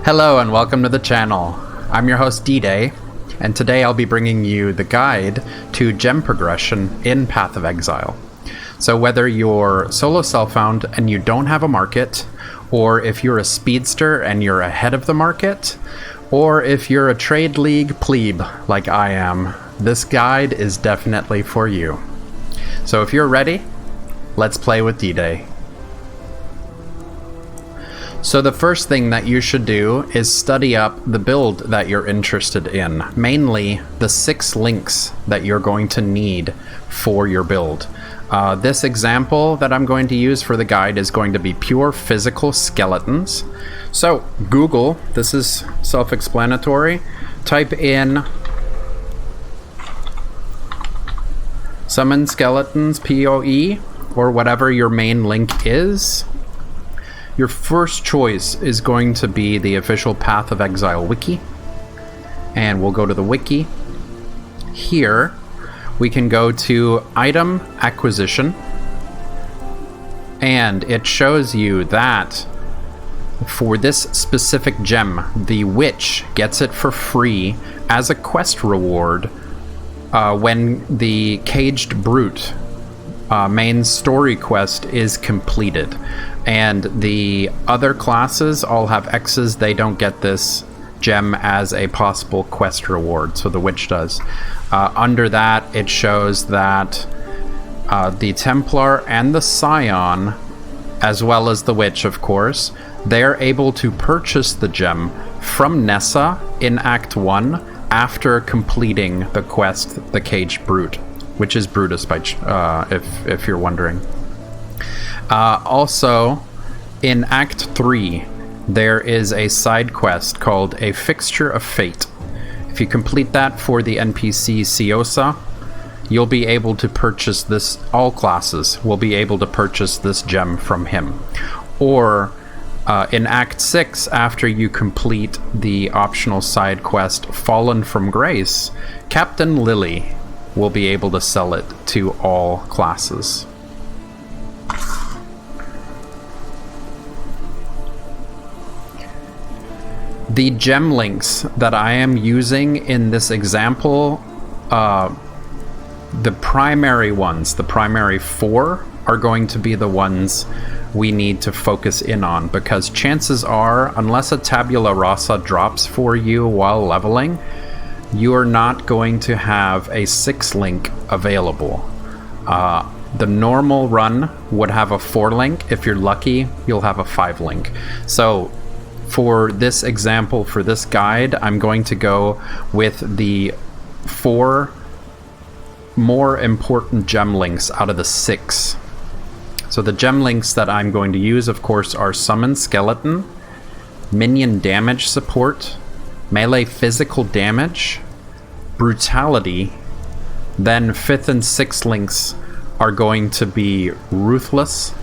Hello and welcome to the channel. I'm your host D-Day, and today I'll be bringing you the guide to gem progression in Path of Exile. So whether you're solo self-found and you don't have a market, or if you're a speedster and you're ahead of the market, or if you're a trade league plebe like I am, this guide is definitely for you. So if you're ready, let's play with D-Day. So the first thing that you should do is study up the build that you're interested in, mainly the 6 links that you're going to need for your build. This example that I'm going to use for the guide is going to be pure physical skeletons. So Google, this is self-explanatory, type in summon skeletons PoE or whatever your main link is. Your first choice is going to be the official Path of Exile wiki, and we'll go to the wiki. Here we can go to item acquisition, and it shows you that for this specific gem, the witch gets it for free as a quest reward when the Caged Brute main story quest is completed. And the other classes all have X's. They don't get this gem as a possible quest reward, so the witch does. Under that, it shows that the Templar and the Scion, as well as the witch, of course, they're able to purchase the gem from Nessa in Act 1 after completing the quest, the Caged Brute, which is Brutus, by if you're wondering. Also, in Act 3, there is a side quest called A Fixture of Fate. If you complete that for the NPC Siosa, you'll be able to purchase this, all classes will be able to purchase this gem from him. Or in Act 6, after you complete the optional side quest Fallen from Grace, Captain Lily will be able to sell it to all classes. The gem links that I am using in this example, the primary ones, the primary 4, are going to be the ones we need to focus in on, because chances are, unless a tabula rasa drops for you while leveling, you are not going to have a 6 link available. The normal run would have a 4 link. If you're lucky, you'll have a 5 link. So for this example, for this guide, I'm going to go with the 4 more important gem links out of the 6. So the gem links that I'm going to use, of course, are Summon Skeleton, Minion Damage Support, Melee Physical Damage, Brutality. Then 5th and 6th links are going to be Ruthless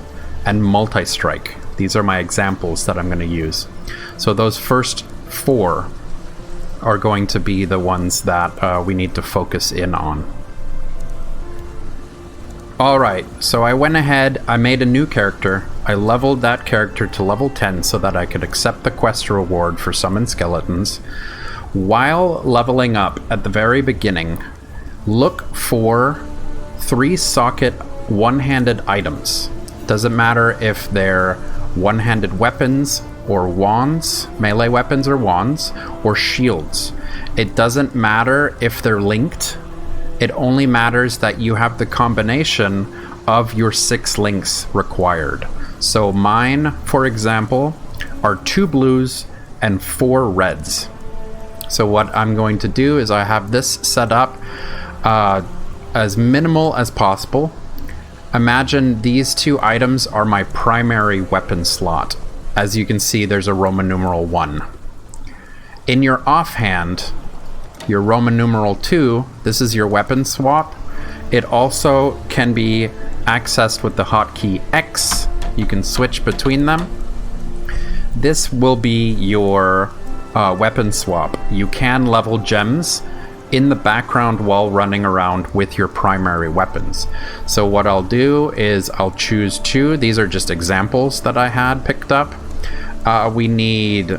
and Multi-Strike. These are my examples that I'm going to use. So those first 4 are going to be the ones that we need to focus in on. Alright, so I went ahead, I made a new character. I leveled that character to level 10 so that I could accept the quest reward for Summon Skeletons. While leveling up at the very beginning, look for 3-socket one-handed items. Doesn't matter if they're one-handed weapons or wands, melee weapons or wands, or shields. It doesn't matter if they're linked. It only matters that you have the combination of your 6 links required. So mine, for example, are 2 blues and 4 reds. So what I'm going to do is I have this set up as minimal as possible. Imagine these 2 items are my primary weapon slot. As you can see, there's a Roman numeral 1. In your offhand, your Roman numeral 2, this is your weapon swap. It also can be accessed with the hotkey X. You can switch between them. This will be your weapon swap. You can level gems in the background while running around with your primary weapons. So what I'll do is I'll choose 2. These are just examples that I had picked up. We need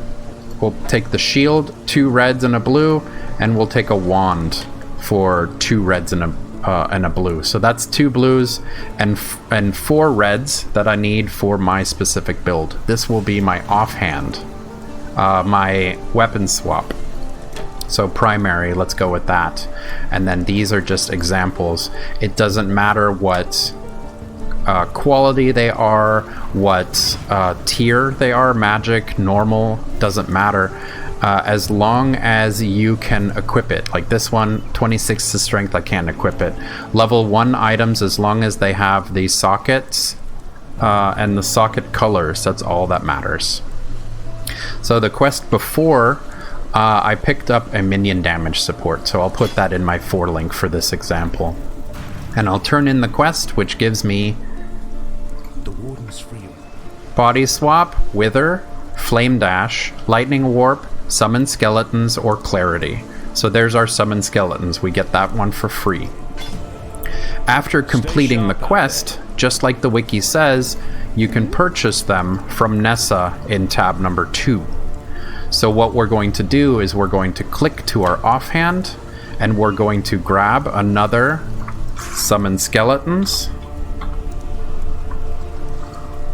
we'll take the shield, 2 reds and a blue, and we'll take a wand for 2 reds and a blue. So that's 2 blues and 4 reds that I need for my specific build. This will be my offhand, my weapon swap. So primary, let's go with that. And then these are just examples. It doesn't matter what quality they are, what tier they are, magic, normal, doesn't matter. As long as you can equip it. Like this one, 26 to strength, I can't equip it. Level 1 items, as long as they have the sockets and the socket colors, that's all that matters. So the quest before, I picked up a minion damage support, so I'll put that in my 4 link for this example. And I'll turn in the quest, which gives me the warden's free. Body Swap, Wither, Flame Dash, Lightning Warp, Summon Skeletons, or Clarity. So there's our Summon Skeletons. We get that one for free. After completing the quest, just like the wiki says, you can purchase them from Nessa in tab number 2. So what we're going to do is we're going to click to our offhand, and we're going to grab another Summon Skeletons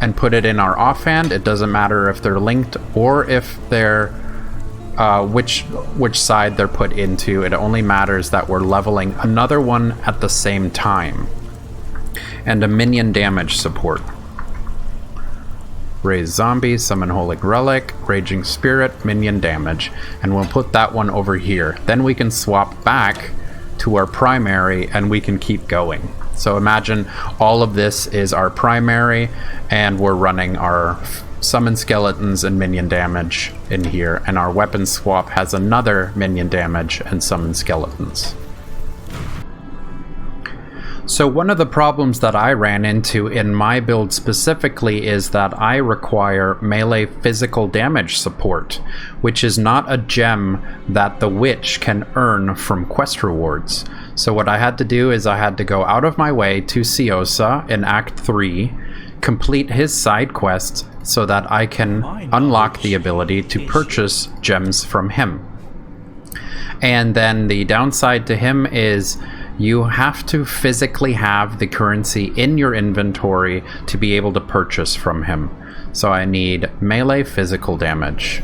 and put it in our offhand. It doesn't matter if they're linked or if they're which side they're put into. It only matters that we're leveling another one at the same time. And a minion damage support. Raise Zombie, Summon Holy Relic, Raging Spirit, Minion Damage. And we'll put that one over here. Then we can swap back to our primary and we can keep going. So imagine all of this is our primary and we're running our Summon Skeletons and Minion Damage in here. And our weapon swap has another Minion Damage and Summon Skeletons. So one of the problems that I ran into in my build specifically is that I require melee physical damage support, which is not a gem that the witch can earn from quest rewards. So what I had to do is I had to go out of my way to Siosa in Act 3, complete his side quests so that I can unlock the ability to purchase gems from him. And then the downside to him is you have to physically have the currency in your inventory to be able to purchase from him. So I need melee physical damage.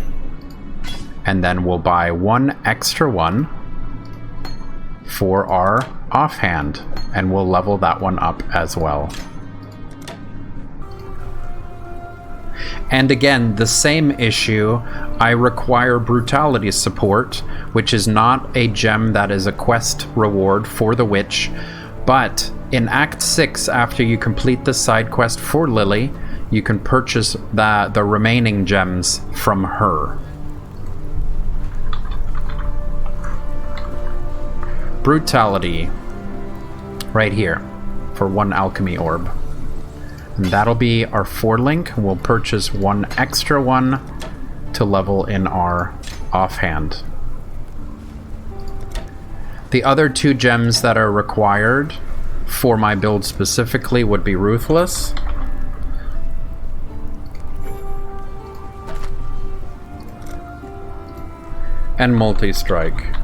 And then we'll buy 1 extra one for our offhand. And we'll level that one up as well. And again, the same issue, I require brutality support, which is not a gem that is a quest reward for the witch, but in Act 6, after you complete the side quest for Lily, you can purchase the remaining gems from her. Brutality, right here, for 1 alchemy orb. And that'll be our 4 link. We'll purchase 1 extra one to level in our offhand. The other 2 gems that are required for my build specifically would be Ruthless and Multi-Strike.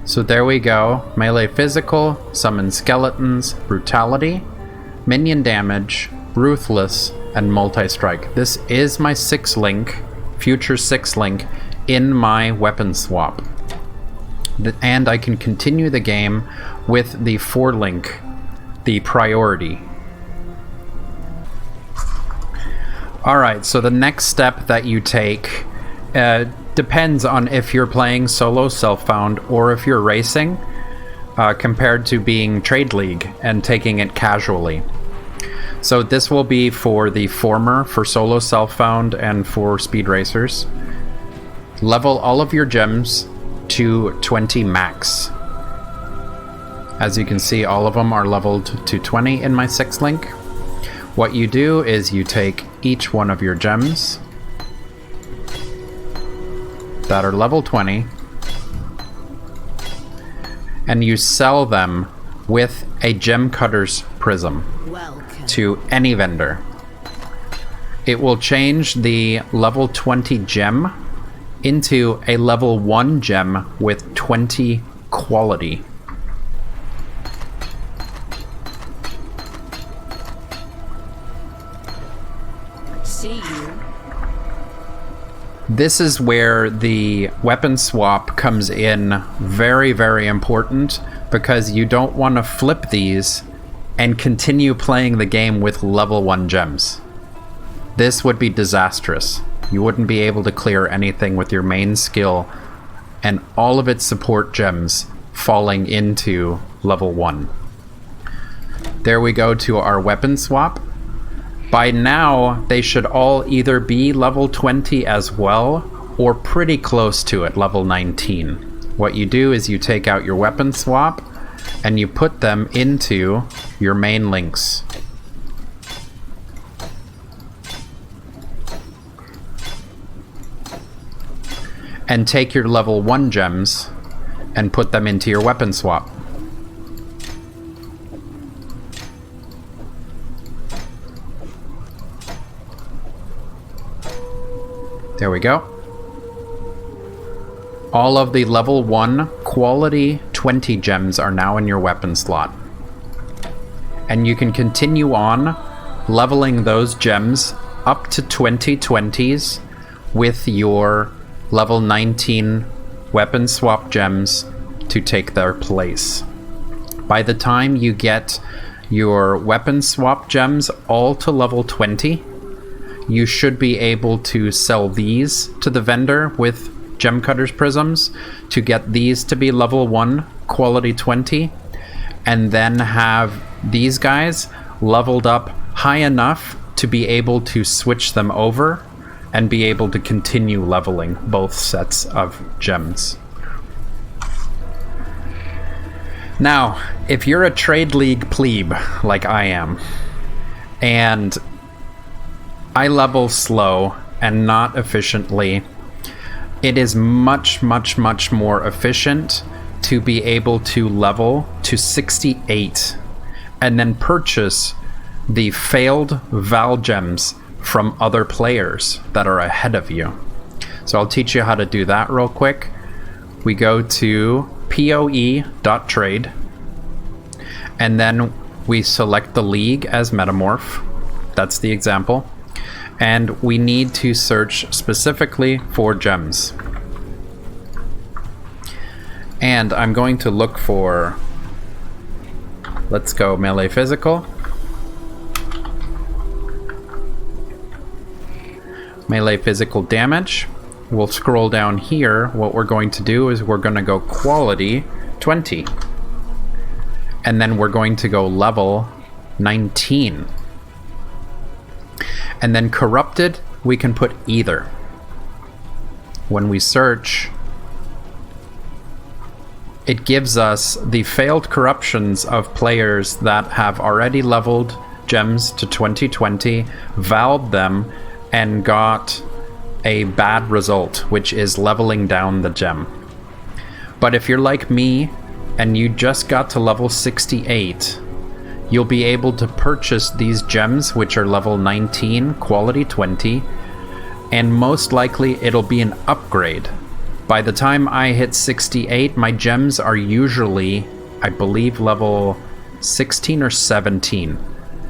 So there we go. Melee physical, Summon Skeletons, Brutality, Minion Damage, Ruthless, and Multi-Strike. This is my 6 link, future 6 link, in my weapon swap. And I can continue the game with the 4 link, the priority. Alright, so the next step that you take depends on if you're playing solo self-found or if you're racing, compared to being trade league and taking it casually. So this will be for the former, for solo self-found and for speed racers. Level all of your gems to 20 max. As you can see, all of them are leveled to 20 in my 6 link. What you do is you take each one of your gems that are level 20 and you sell them with a gem cutter's prism to any vendor. it will change the level 20 gem into a level 1 gem with 20 quality. See you. This is where the weapon swap comes in very, very important, because you don't want to flip these and continue playing the game with level 1 gems. This would be disastrous. You wouldn't be able to clear anything with your main skill and all of its support gems falling into level 1. There we go to our weapon swap. By now, they should all either be level 20 as well, or pretty close to it, level 19. What you do is you take out your weapon swap, and you put them into your main links. And take your level 1 gems, and put them into your weapon swap. There we go. All of the level 1 quality 20 gems are now in your weapon slot. And you can continue on leveling those gems up to 2020s with your level 19 weapon swap gems to take their place. By the time you get your weapon swap gems all to level 20, you should be able to sell these to the vendor with Gem Cutter's Prisms to get these to be level 1 quality 20, and then have these guys leveled up high enough to be able to switch them over and be able to continue leveling both sets of gems. Now, if you're a Trade League plebe like I am, and I level slow and not efficiently, it is much, much, much more efficient to be able to level to 68 and then purchase the failed Val gems from other players that are ahead of you. So I'll teach you how to do that real quick. We go to poe.trade, and then we select the league as Metamorph. That's the example. And we need to search specifically for gems. And I'm going to look for, let's go melee physical. Melee physical damage. We'll scroll down here. What we're going to do is we're going to go quality 20. And then we're going to go level 19. And then corrupted, we can put either. When we search, it gives us the failed corruptions of players that have already leveled gems to 2020, valved them, and got a bad result, which is leveling down the gem. But if you're like me, and you just got to level 68, you'll be able to purchase these gems, which are level 19, quality 20, and most likely it'll be an upgrade. By the time I hit 68, my gems are usually, I believe, level 16 or 17.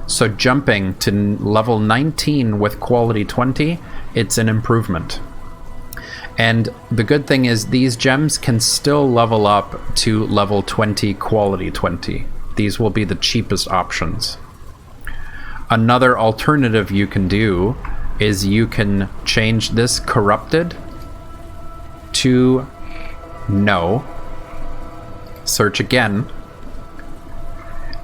So jumping to level 19 with quality 20, it's an improvement. And the good thing is these gems can still level up to level 20 quality 20. These will be the cheapest options. Another alternative you can do is you can change this corrupted to no. Search again.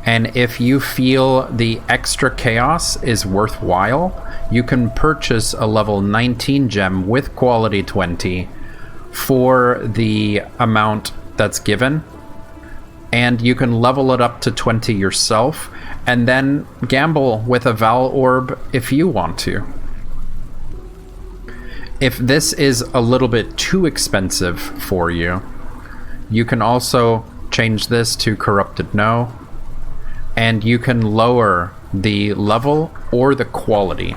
And if you feel the extra chaos is worthwhile, you can purchase a level 19 gem with quality 20 for the amount that's given. And you can level it up to 20 yourself, and then gamble with a Val Orb if you want to. If this is a little bit too expensive for you, you can also change this to Corrupted No, and you can lower the level or the quality.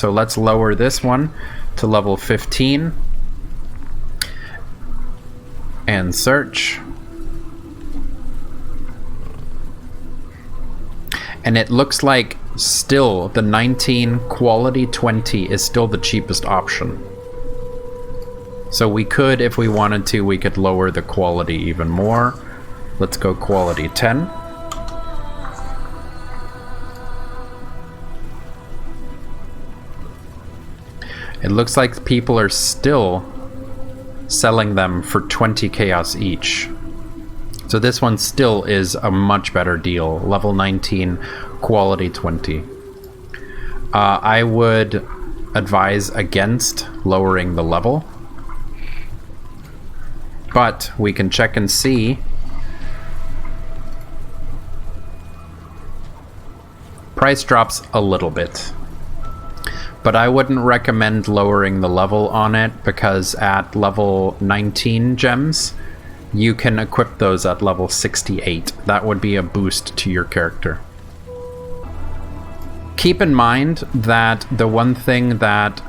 So let's lower this one to level 15 and search. And it looks like still the 19 quality 20 is still the cheapest option. So we could, if we wanted to, we could lower the quality even more. Let's go quality 10. It looks like people are still selling them for 20 chaos each. So this one still is a much better deal. Level 19, quality 20. I would advise against lowering the level. But we can check and see. Price drops a little bit. But I wouldn't recommend lowering the level on it, because at level 19 gems, you can equip those at level 68. That would be a boost to your character. Keep in mind that the one thing that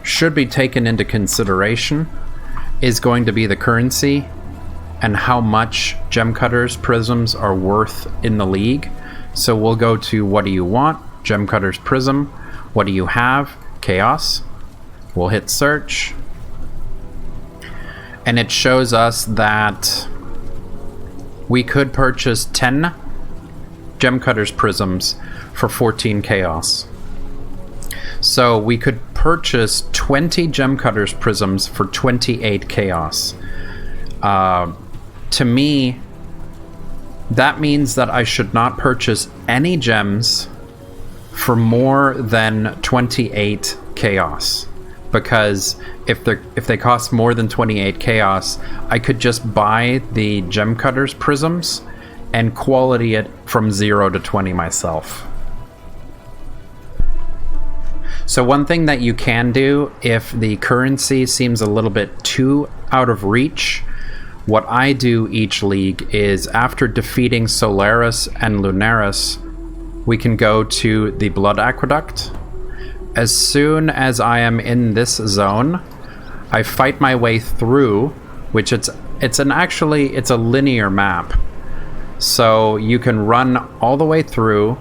should be taken into consideration is going to be the currency and how much gem cutters prisms are worth in the league. So we'll go to what do you want? Gem cutters prism. What do you have? Chaos. We'll hit search. And it shows us that we could purchase 10 gem cutters prisms for 14 chaos. So we could purchase 20 gem cutters prisms for 28 chaos. To me, that means that I should not purchase any gems for more than 28 chaos, because if they cost more than 28 chaos, I could just buy the gem cutters prisms and quality it from 0 to 20 myself. So one thing that you can do if the currency seems a little bit too out of reach, what I do each league is after defeating Solaris and Lunaris, we can go to the Blood Aqueduct. As soon as I am in this zone, I fight my way through, which it's a linear map. So you can run all the way through,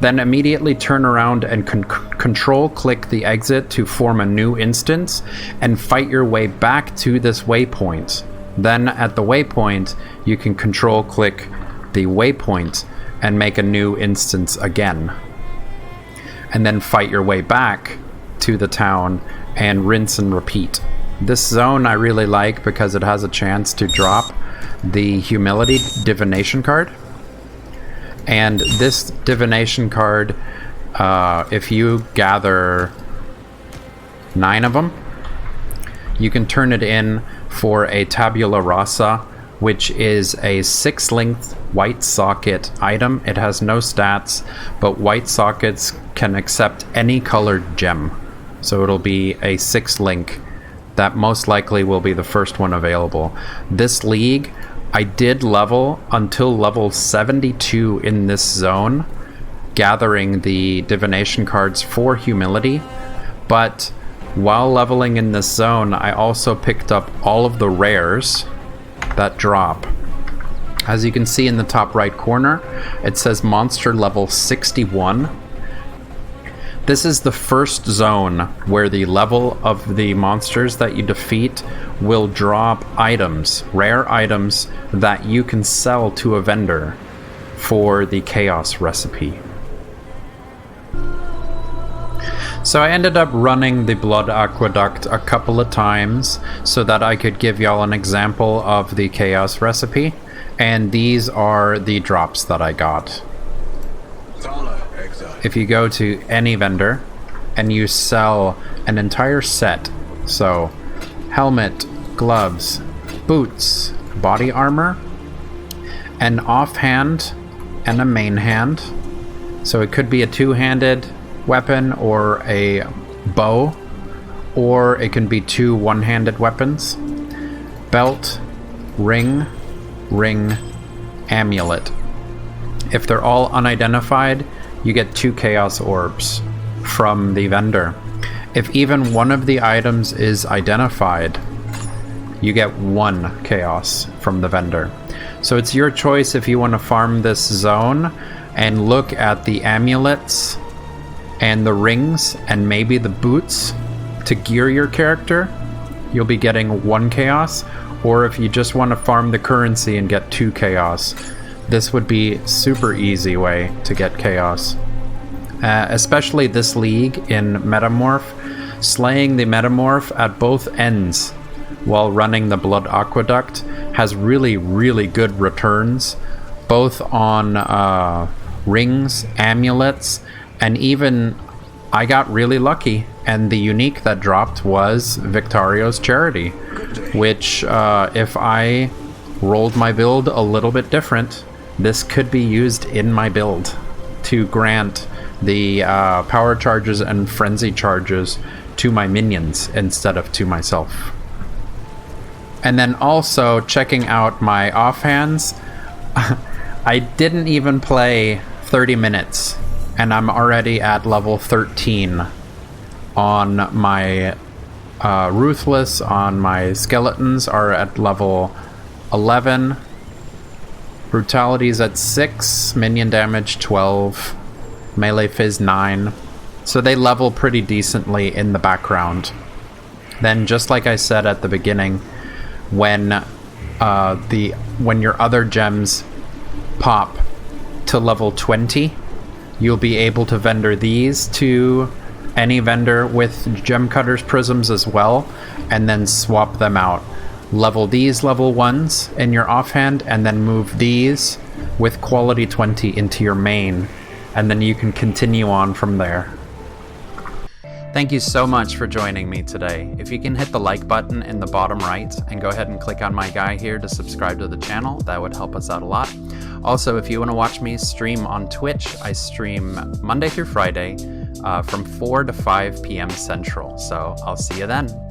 then immediately turn around and control click the exit to form a new instance and fight your way back to this waypoint. Then at the waypoint, you can control click the waypoint and make a new instance again. And then fight your way back to the town and rinse and repeat. This zone I really like because it has a chance to drop the Humility Divination card. And this Divination card, if you gather 9 of them, you can turn it in for a Tabula Rasa, which is a 6-link white socket item. It has no stats, but white sockets can accept any colored gem. So it'll be a 6-link that most likely will be the first one available. This league, I did level until level 72 in this zone, gathering the divination cards for Humility, but while leveling in this zone, I also picked up all of the rares that drop. As you can see in the top right corner, it says monster level 61. This is the first zone where the level of the monsters that you defeat will drop items, rare items that you can sell to a vendor for the chaos recipe. So I ended up running the Blood Aqueduct a couple of times so that I could give y'all an example of the chaos recipe, and these are the drops that I got. If you go to any vendor and you sell an entire set, so helmet, gloves, boots, body armor, an offhand and a main hand, so it could be a two-handed weapon or a bow, or it can be 2 one-handed weapons, belt, ring, amulet. If they're all unidentified, you get 2 chaos orbs. from the vendor. If even one of the items is identified, you get 1 chaos from the vendor. So it's your choice if you want to farm this zone and look at the amulets and the rings and maybe the boots to gear your character. You'll be getting 1 chaos. Or if you just want to farm the currency and get 2 chaos, this would be super easy way to get chaos. Especially this league in Metamorph, slaying the Metamorph at both ends while running the Blood Aqueduct has really, really good returns, both on rings, amulets, and even I got really lucky, and the unique that dropped was Victario's Charity, which if I rolled my build a little bit different, this could be used in my build to grant the power charges and frenzy charges to my minions instead of to myself. And then also checking out my offhands, I didn't even play 30 minutes and I'm already at level 13 on my Ruthless, on my Skeletons are at level 11, Brutality's at 6, minion damage 12, melee phys 9, so they level pretty decently in the background. Then just like I said at the beginning, when your other gems pop to level 20, you'll be able to vendor these to any vendor with Gem Cutter's Prisms as well, and then swap them out. Level these level 1s in your offhand, and then move these with quality 20 into your main, and then you can continue on from there. Thank you so much for joining me today. If you can hit the like button in the bottom right and go ahead and click on my guy here to subscribe to the channel, that would help us out a lot. Also, if you want to watch me stream on Twitch, I stream Monday through Friday from 4 to 5 p.m. Central. So I'll see you then.